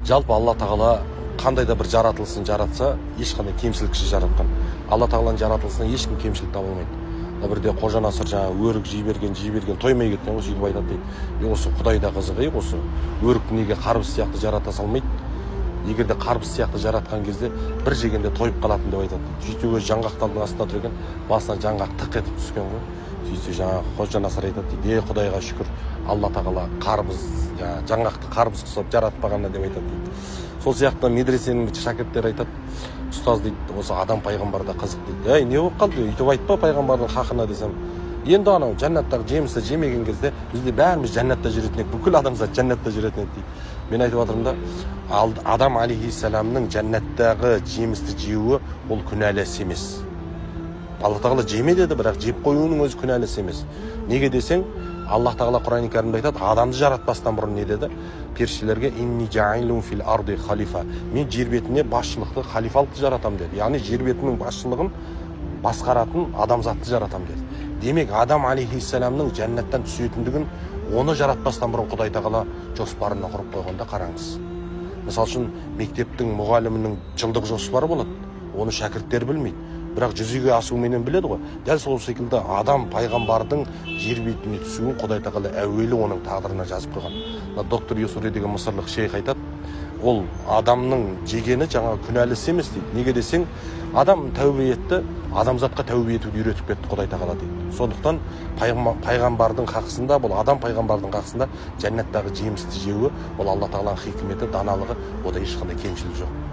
Жалпы Алла тағала қандай да бір жаратылысын жаратса, ешқандай кемшіліксіз жаратқан. Алла тағаланың жаратылысынан ешкім кемшілік таба алмайды. Бірде Қожа Насыр жаңағы өрік жей берген тоймай кеткен ғой, сөйтіп айтады дейді. Осы Құдайда қызығы, осы өрікті неге қарбыз сияқты жарата салмайды? Егер де қарбыз сияқты жаратқан кезде бір жегенде тойып қалатын деп айтады. Сөйтсе өзі жаңғақтардың астында тұр екен, басына жаңғақ тық етіп түскен ғой. Сөйтсе жаңағы Қожа Насыр айтады дейді, Құдайға шүкір, Алла тағала жаңғақты қарбыз қылып жаратпағанына деп айтады дейді. Сол сияқты медресенің шәкірттері айтады, ұстаз дейді, осы адам пайғамбарда қызық дейді. Не болып қалды, өйтіп айтпа пайғамбардың хақына десем. Енді анау жәннаттағы жемісті жемеген кезде бізде бәріміз жәннатта жүретін едік, бүкіл адамзат жәннатта жүретін еді дейді. Мен айтып отырмын да, адам алейхиссаламның жәннаттағы жемісті жеуі ол күнәлі іс емес. Алла тағала жеме деді, бірақ жеп қоюының өзі күнәлі іс емес. Неге десең, Аллах тағала Құран кәрімде айтады, адамды жаратпастан бұрын не деді? Періштелерге инни жаилун фил арди халифа. Мен жер бетіне басшылықты, халифалықты жаратам деді. Яғни жер бетінің басшылығын басқаратын адамзатты жаратам деді. Демек, адам алейхиссаламның жәннаттан түсетіндігін оны жаратпастан бұрын Құдай тағала жоспарына құрып қойғанда қараңыз. Мысал үшін, мектептің мұғалімінің жылдық жоспары болады. Оны шәкірттер білмейді. Бірақ жүзеге асуменен біледі ғой. Дәл сол секілді адам пайғамбардың жер бетіне түсуін Құдай тағала әуелі оның тағдырына жазып қойған. Доктор Юсури деген мысырлық шейх айтады, ол адамның жегені жаңағы күнәлі іс емес дейді. Неге десең, адам тәубе етті, адамзатқа тәубе етуді үйретіп кетті Құдай тағала дейді. Сондықтан пайғамбардың хақысында, бұл адам пайғамбардың хақысында жәннаттағы жемісті жеуі, ол Алла тағаланың хикметі, даналығы, ода ешқандай кемшілік жоқ.